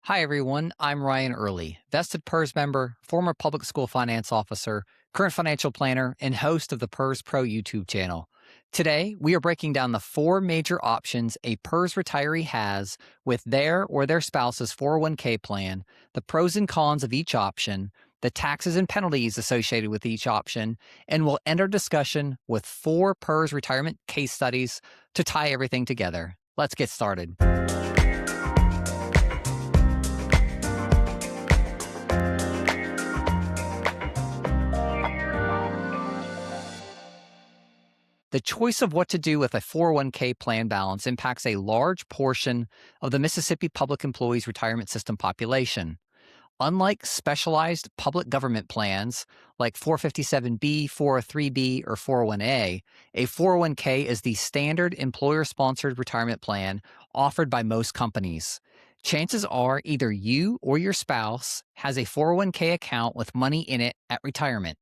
Hi, everyone. I'm Ryan Earley, vested PERS member, former public school finance officer, current financial planner, and host of the PERS Pro YouTube channel. Today, we are breaking down the four major options a PERS retiree has with their or their spouse's 401k plan, the pros and cons of each option, the taxes and penalties associated with each option, and we'll end our discussion with four PERS retirement case studies to tie everything together. Let's get started. The choice of what to do with a 401k plan balance impacts a large portion of the Mississippi public employees retirement system population. Unlike specialized public government plans like 457B, 403B, or 401A, a 401k is the standard employer-sponsored retirement plan offered by most companies. Chances are either you or your spouse has a 401k account with money in it at retirement.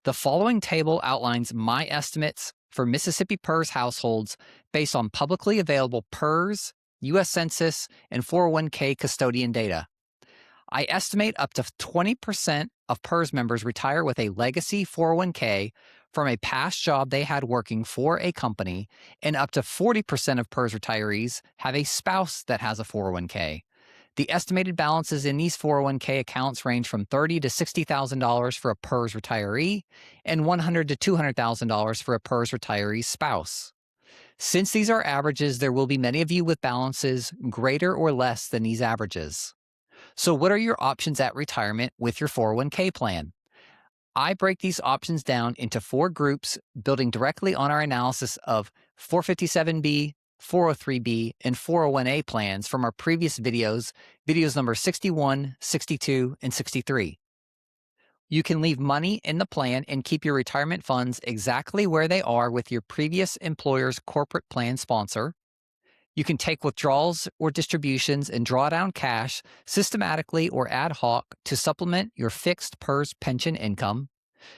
The following table outlines my estimates for Mississippi PERS households based on publicly available PERS, U.S. Census, and 401k custodian data. I estimate up to 20% of PERS members retire with a legacy 401k from a past job they had working for a company, and up to 40% of PERS retirees have a spouse that has a 401k. The estimated balances in these 401k accounts range from $30,000 to $60,000 for a PERS retiree and $100,000 to $200,000 for a PERS retiree's spouse. Since these are averages, there will be many of you with balances greater or less than these averages. So what are your options at retirement with your 401k plan? I break these options down into four groups, building directly on our analysis of 457B, 403B, and 401A plans from our previous videos number 61, 62, and 63. You can leave money in the plan and keep your retirement funds exactly where they are with your previous employer's corporate plan sponsor. You can take withdrawals or distributions and draw down cash systematically or ad hoc to supplement your fixed PERS pension income.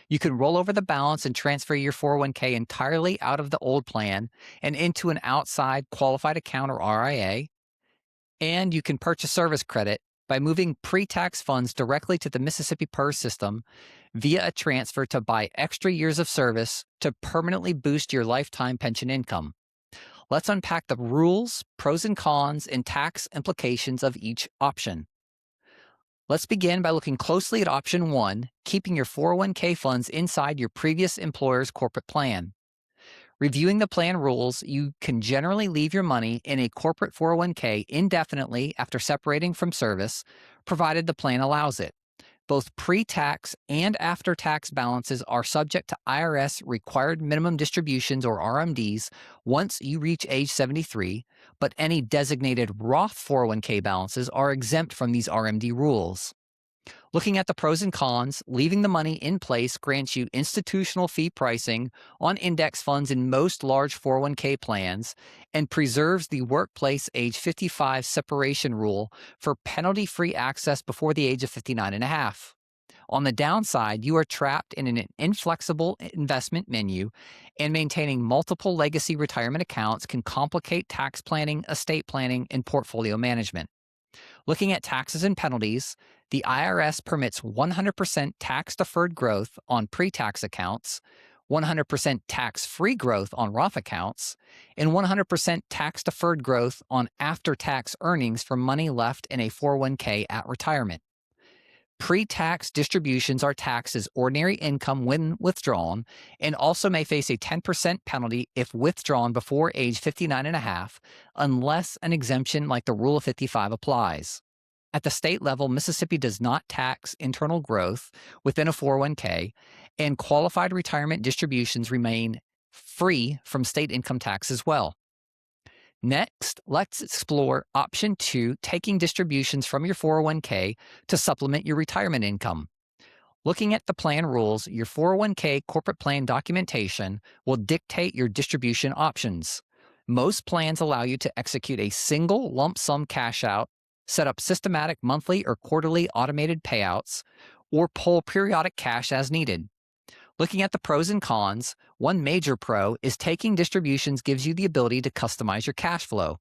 You can roll over the balance and transfer your 401k entirely out of the old plan and into an outside qualified account or RIA. And you can purchase service credit by moving pre-tax funds directly to the Mississippi PERS system via a transfer to buy extra years of service to permanently boost your lifetime pension income. Let's unpack the rules, pros and cons, and tax implications of each option. Let's begin by looking closely at option 1, keeping your 401k funds inside your previous employer's corporate plan. Reviewing the plan rules, you can generally leave your money in a corporate 401k indefinitely after separating from service, provided the plan allows it. Both pre-tax and after-tax balances are subject to IRS required minimum distributions or RMDs once you reach age 73, but any designated Roth 401k balances are exempt from these RMD rules. Looking at the pros and cons, leaving the money in place grants you institutional fee pricing on index funds in most large 401k plans and preserves the workplace age 55 separation rule for penalty-free access before the age of 59 and a half. On the downside, you are trapped in an inflexible investment menu, and maintaining multiple legacy retirement accounts can complicate tax planning, estate planning, and portfolio management. Looking at taxes and penalties, the IRS permits 100% tax-deferred growth on pre-tax accounts, 100% tax-free growth on Roth accounts, and 100% tax-deferred growth on after-tax earnings from money left in a 401k at retirement. Pre-tax distributions are taxed as ordinary income when withdrawn, and also may face a 10% penalty if withdrawn before age 59 and a half, unless an exemption like the Rule of 55 applies. At the state level, Mississippi does not tax internal growth within a 401k, and qualified retirement distributions remain free from state income tax as well. Next, let's explore option 2, taking distributions from your 401k to supplement your retirement income. Looking at the plan rules, your 401k corporate plan documentation will dictate your distribution options. Most plans allow you to execute a single lump sum cash out, set up systematic monthly or quarterly automated payouts, or pull periodic cash as needed. Looking at the pros and cons, one major pro is taking distributions gives you the ability to customize your cash flow.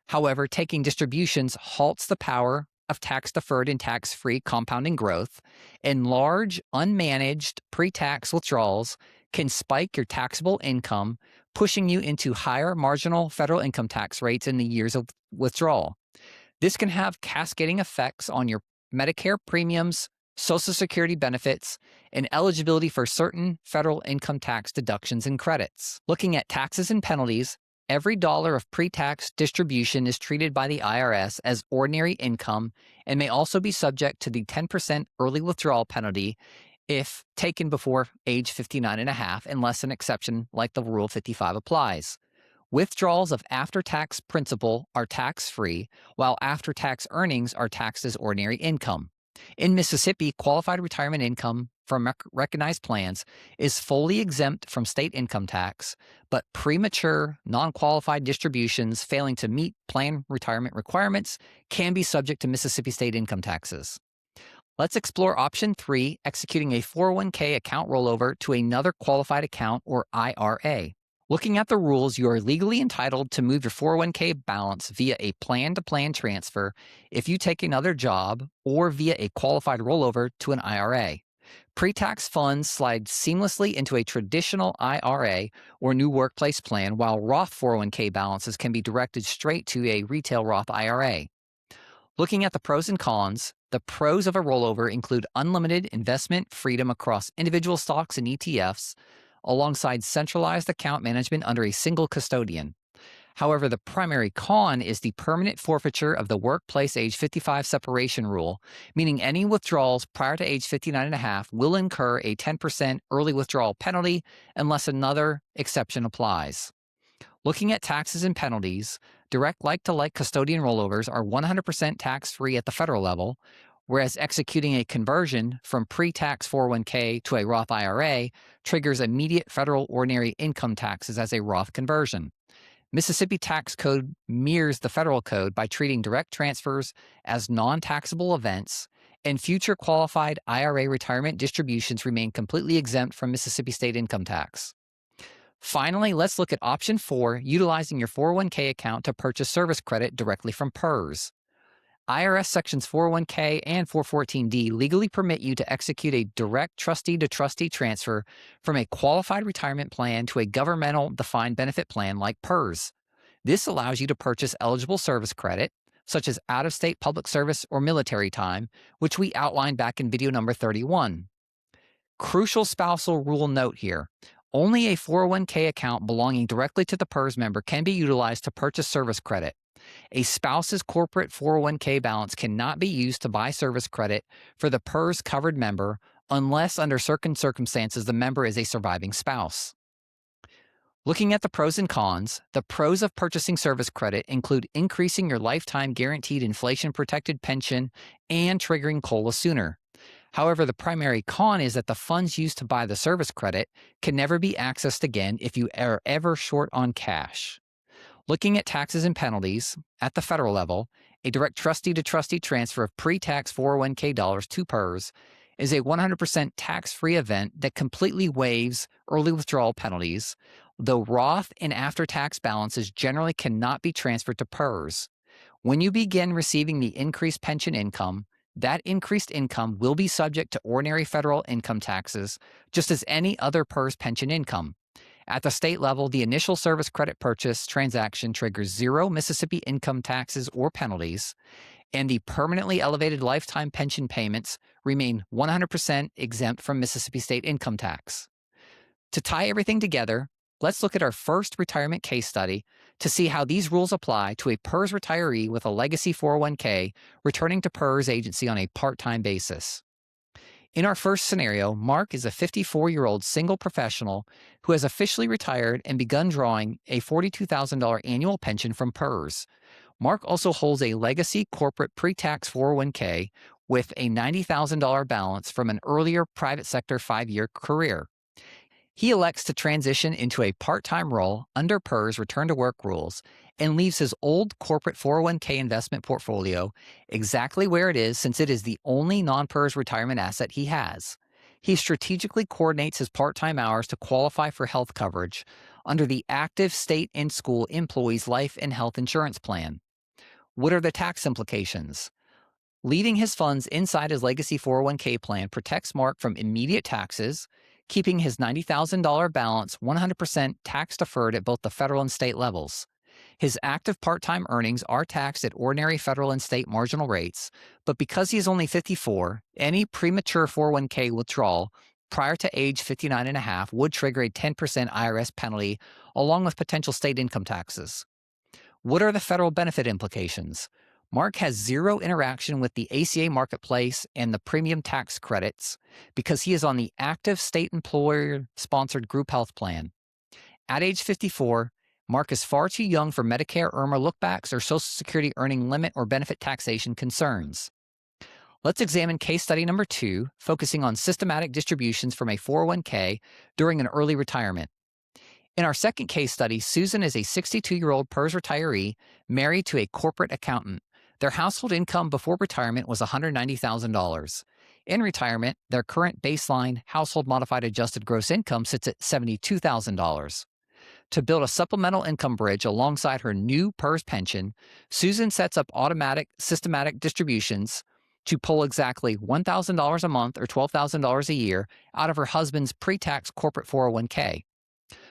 However, taking distributions halts the power of tax-deferred and tax-free compounding growth, and large, unmanaged pre-tax withdrawals can spike your taxable income, pushing you into higher marginal federal income tax rates in the years of withdrawal. This can have cascading effects on your Medicare premiums, Social Security benefits, and eligibility for certain federal income tax deductions and credits. Looking at taxes and penalties, every dollar of pre-tax distribution is treated by the IRS as ordinary income and may also be subject to the 10% early withdrawal penalty if taken before age 59 and a half, unless an exception like the Rule 55 applies. Withdrawals of after-tax principal are tax-free, while after-tax earnings are taxed as ordinary income. In Mississippi, qualified retirement income from recognized plans is fully exempt from state income tax, but premature, non-qualified distributions failing to meet plan retirement requirements can be subject to Mississippi state income taxes. Let's explore option 3, executing a 401k account rollover to another qualified account or IRA. Looking at the rules, you are legally entitled to move your 401k balance via a plan-to-plan transfer if you take another job or via a qualified rollover to an IRA. Pre-tax funds slide seamlessly into a traditional IRA or new workplace plan, while Roth 401k balances can be directed straight to a retail Roth IRA. Looking at the pros and cons, the pros of a rollover include unlimited investment freedom across individual stocks and ETFs, alongside centralized account management under a single custodian. However, the primary con is the permanent forfeiture of the workplace age 55 separation rule, meaning any withdrawals prior to age 59 and a half will incur a 10% early withdrawal penalty unless another exception applies. Looking at taxes and penalties, direct like-to-like custodian rollovers are 100% tax-free at the federal level, whereas executing a conversion from pre-tax 401k to a Roth IRA triggers immediate federal ordinary income taxes as a Roth conversion. Mississippi tax code mirrors the federal code by treating direct transfers as non-taxable events, and future qualified IRA retirement distributions remain completely exempt from Mississippi state income tax. Finally, let's look at option 4, utilizing your 401k account to purchase service credit directly from PERS. IRS Sections 401k and 414D legally permit you to execute a direct trustee-to-trustee transfer from a qualified retirement plan to a governmental defined benefit plan like PERS. This allows you to purchase eligible service credit, such as out-of-state public service or military time, which we outlined back in video number 31. Crucial spousal rule note here. Only a 401k account belonging directly to the PERS member can be utilized to purchase service credit. A spouse's corporate 401k balance cannot be used to buy service credit for the PERS covered member unless under certain circumstances the member is a surviving spouse. Looking at the pros and cons, the pros of purchasing service credit include increasing your lifetime guaranteed inflation-protected pension and triggering COLA sooner. However, the primary con is that the funds used to buy the service credit can never be accessed again if you are ever short on cash. Looking at taxes and penalties, at the federal level, a direct trustee-to-trustee transfer of pre-tax 401k dollars to PERS is a 100% tax-free event that completely waives early withdrawal penalties, though Roth and after-tax balances generally cannot be transferred to PERS. When you begin receiving the increased pension income, that increased income will be subject to ordinary federal income taxes, just as any other PERS pension income. At the state level, the initial service credit purchase transaction triggers 0 Mississippi income taxes or penalties, and the permanently elevated lifetime pension payments remain 100% exempt from Mississippi state income tax. To tie everything together, let's look at our first retirement case study to see how these rules apply to a PERS retiree with a legacy 401k returning to PERS agency on a part-time basis. In our first scenario, Mark is a 54-year-old single professional who has officially retired and begun drawing a $42,000 annual pension from PERS. Mark also holds a legacy corporate pre-tax 401k with a $90,000 balance from an earlier private sector 5-year career. He elects to transition into a part-time role under PERS return-to-work rules and leaves his old corporate 401k investment portfolio exactly where it is, since it is the only non-PERS retirement asset he has. He strategically coordinates his part-time hours to qualify for health coverage under the active state and school employees' life and health insurance plan. What are the tax implications? Leaving his funds inside his legacy 401k plan protects Mark from immediate taxes, keeping his $90,000 balance 100% tax deferred at both the federal and state levels. His active part-time earnings are taxed at ordinary federal and state marginal rates, but because he is only 54, any premature 401k withdrawal prior to age 59 and a half would trigger a 10% IRS penalty along with potential state income taxes. What are the federal benefit implications? Mark has zero interaction with the ACA marketplace and the premium tax credits because he is on the active state employer-sponsored group health plan. At age 54, Mark is far too young for Medicare IRMA lookbacks or Social Security earning limit or benefit taxation concerns. Let's examine case study number 2, focusing on systematic distributions from a 401k during an early retirement. In our second case study, Susan is a 62-year-old PERS retiree married to a corporate accountant. Their household income before retirement was $190,000. In retirement, their current baseline household modified adjusted gross income sits at $72,000. To build a supplemental income bridge alongside her new PERS pension, Susan sets up automatic systematic distributions to pull exactly $1,000 a month or $12,000 a year out of her husband's pre-tax corporate 401k.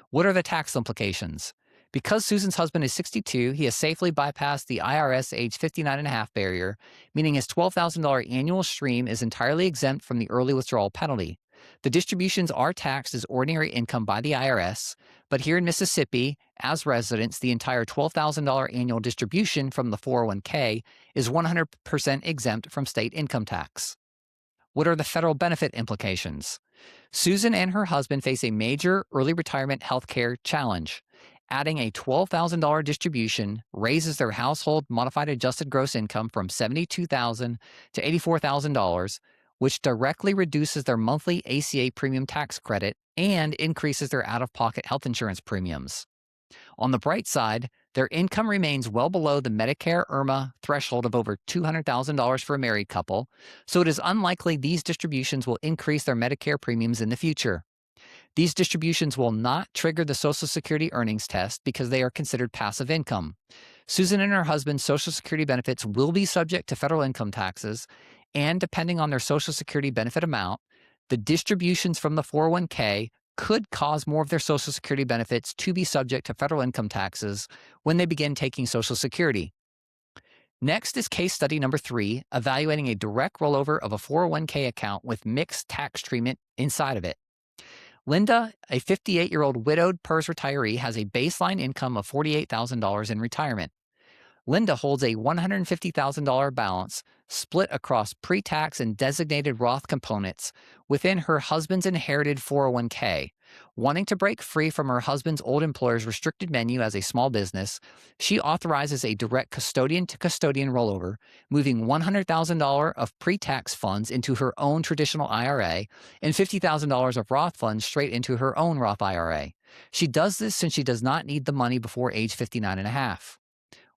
What are the tax implications? Because Susan's husband is 62, he has safely bypassed the IRS age 59 and a half barrier, meaning his $12,000 annual stream is entirely exempt from the early withdrawal penalty. The distributions are taxed as ordinary income by the IRS, but here in Mississippi, as residents, the entire $12,000 annual distribution from the 401k is 100% exempt from state income tax. What are the federal benefit implications? Susan and her husband face a major early retirement health care challenge. Adding a $12,000 distribution raises their household modified adjusted gross income from $72,000 to $84,000, which directly reduces their monthly ACA premium tax credit and increases their out-of-pocket health insurance premiums. On the bright side, their income remains well below the Medicare IRMA threshold of over $200,000 for a married couple, so it is unlikely these distributions will increase their Medicare premiums in the future. These distributions will not trigger the Social Security earnings test because they are considered passive income. Susan and her husband's Social Security benefits will be subject to federal income taxes, and depending on their Social Security benefit amount, the distributions from the 401k could cause more of their Social Security benefits to be subject to federal income taxes when they begin taking Social Security. Next is case study number 3, evaluating a direct rollover of a 401k account with mixed tax treatment inside of it. Linda, a 58-year-old widowed PERS retiree, has a baseline income of $48,000 in retirement. Linda holds a $150,000 balance split across pre-tax and designated Roth components within her husband's inherited 401k. Wanting to break free from her husband's old employer's restricted menu as a small business, she authorizes a direct custodian-to-custodian rollover, moving $100,000 of pre-tax funds into her own traditional IRA and $50,000 of Roth funds straight into her own Roth IRA. She does this since she does not need the money before age 59 and a half.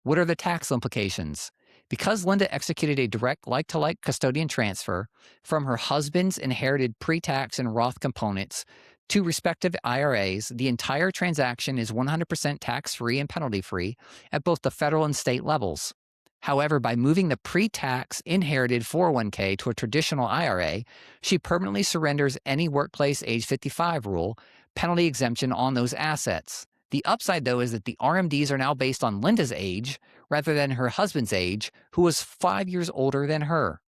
What are the tax implications? Because Linda executed a direct like-to-like custodian transfer from her husband's inherited pre-tax and Roth components to respective IRAs, the entire transaction is 100% tax-free and penalty-free at both the federal and state levels. However, by moving the pre-tax inherited 401k to a traditional IRA, she permanently surrenders any workplace age 55 rule penalty exemption on those assets. The upside, though, is that the RMDs are now based on Linda's age rather than her husband's age, who was 5 years older than her.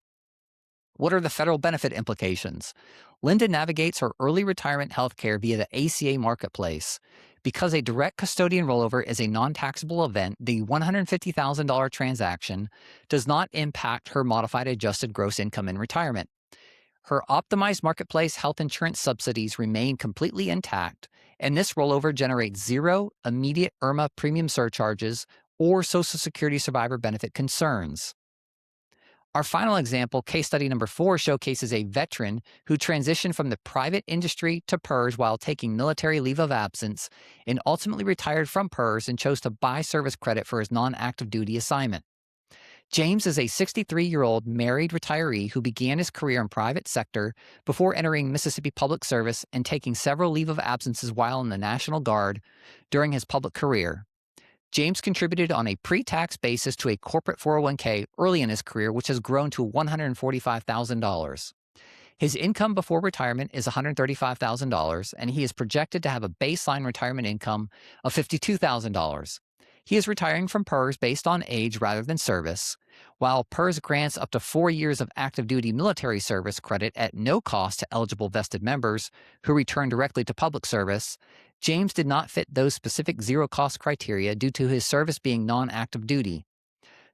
What are the federal benefit implications? Linda navigates her early retirement health care via the ACA marketplace. Because a direct custodian rollover is a non-taxable event, the $150,000 transaction does not impact her modified adjusted gross income in retirement. Her optimized marketplace health insurance subsidies remain completely intact, and this rollover generates zero immediate IRMA premium surcharges or Social Security survivor benefit concerns. Our final example, case study number 4, showcases a veteran who transitioned from the private industry to PERS while taking military leave of absence and ultimately retired from PERS and chose to buy service credit for his non-active duty assignment. James is a 63-year-old married retiree who began his career in private sector before entering Mississippi Public Service and taking several leave of absences while in the National Guard during his public career. James contributed on a pre-tax basis to a corporate 401k early in his career, which has grown to $145,000. His income before retirement is $135,000, and he is projected to have a baseline retirement income of $52,000. He is retiring from PERS based on age rather than service. While PERS grants up to 4 years of active duty military service credit at no cost to eligible vested members who return directly to public service, James did not fit those specific zero-cost criteria due to his service being non-active duty.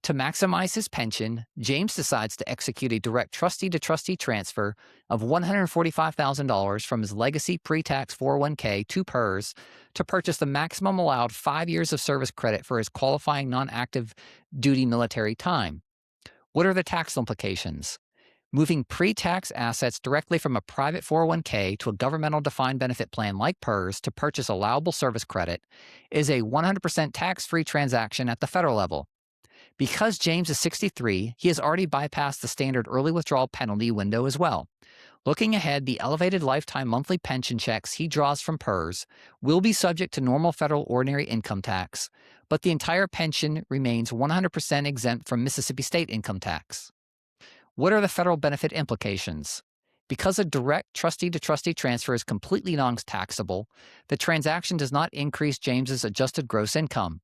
To maximize his pension, James decides to execute a direct trustee-to-trustee transfer of $145,000 from his legacy pre-tax 401k to PERS to purchase the maximum allowed 5 years of service credit for his qualifying non-active duty military time. What are the tax implications? Moving pre-tax assets directly from a private 401k to a governmental defined benefit plan like PERS to purchase allowable service credit is a 100% tax-free transaction at the federal level. Because James is 63, he has already bypassed the standard early withdrawal penalty window as well. Looking ahead, the elevated lifetime monthly pension checks he draws from PERS will be subject to normal federal ordinary income tax, but the entire pension remains 100% exempt from Mississippi state income tax. What are the federal benefit implications? Because a direct trustee-to-trustee transfer is completely non-taxable, the transaction does not increase James's adjusted gross income.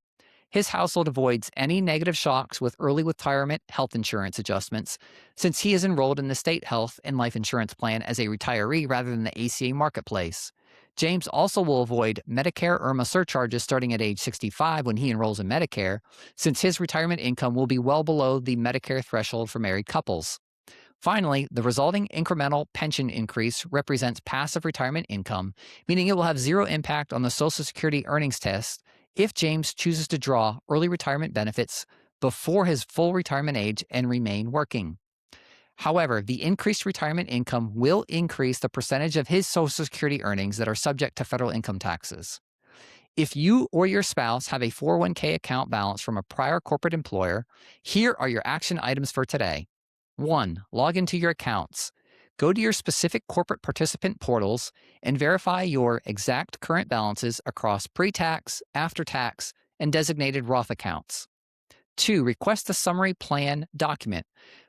His household avoids any negative shocks with early retirement health insurance adjustments, since he is enrolled in the state health and life insurance plan as a retiree rather than the ACA marketplace. James also will avoid Medicare IRMA surcharges starting at age 65 when he enrolls in Medicare, since his retirement income will be well below the Medicare threshold for married couples. Finally, the resulting incremental pension increase represents passive retirement income, meaning it will have zero impact on the Social Security earnings test if James chooses to draw early retirement benefits before his full retirement age and remain working. However, the increased retirement income will increase the percentage of his Social Security earnings that are subject to federal income taxes. If you or your spouse have a 401k account balance from a prior corporate employer, here are your action items for today. 1. Log into your accounts. Go to your specific corporate participant portals and verify your exact current balances across pre-tax, after-tax, and designated Roth accounts. 2. Request the summary plan document.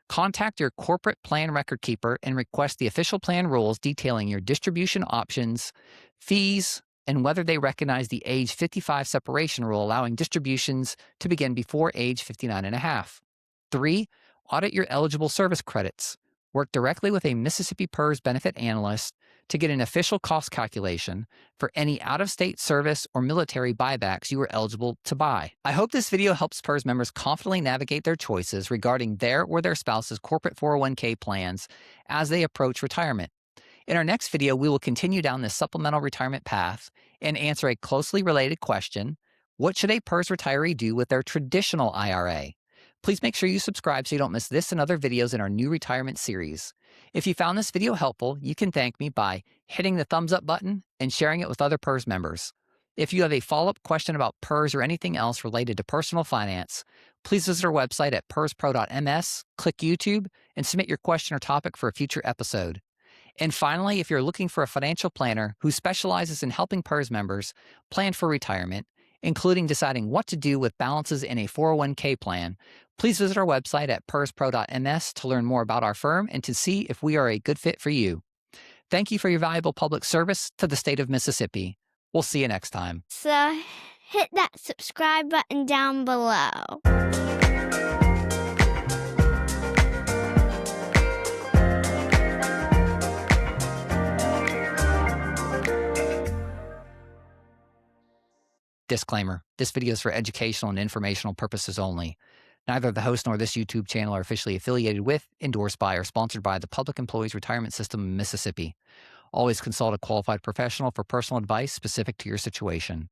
Contact your corporate plan record keeper and request the official plan rules detailing your distribution options, fees, and whether they recognize the age 55 separation rule allowing distributions to begin before age 59 and a half. 3. Audit your eligible service credits. Work directly with a Mississippi PERS benefit analyst to get an official cost calculation for any out-of-state service or military buybacks you are eligible to buy. I hope this video helps PERS members confidently navigate their choices regarding their or their spouse's corporate 401k plans as they approach retirement. In our next video, we will continue down this supplemental retirement path and answer a closely related question: what should a PERS retiree do with their traditional IRA? Please make sure you subscribe so you don't miss this and other videos in our new retirement series. If you found this video helpful, you can thank me by hitting the thumbs up button and sharing it with other PERS members. If you have a follow-up question about PERS or anything else related to personal finance, please visit our website at perspro.ms, click YouTube, and submit your question or topic for a future episode. And finally, if you're looking for a financial planner who specializes in helping PERS members plan for retirement, including deciding what to do with balances in a 401k plan, please visit our website at perspro.ms to learn more about our firm and to see if we are a good fit for you. Thank you for your valuable public service to the state of Mississippi. We'll see you next time. So hit that subscribe button down below. Disclaimer: this video is for educational and informational purposes only. Neither the host nor this YouTube channel are officially affiliated with, endorsed by, or sponsored by the Public Employees Retirement System in Mississippi. Always consult a qualified professional for personal advice specific to your situation.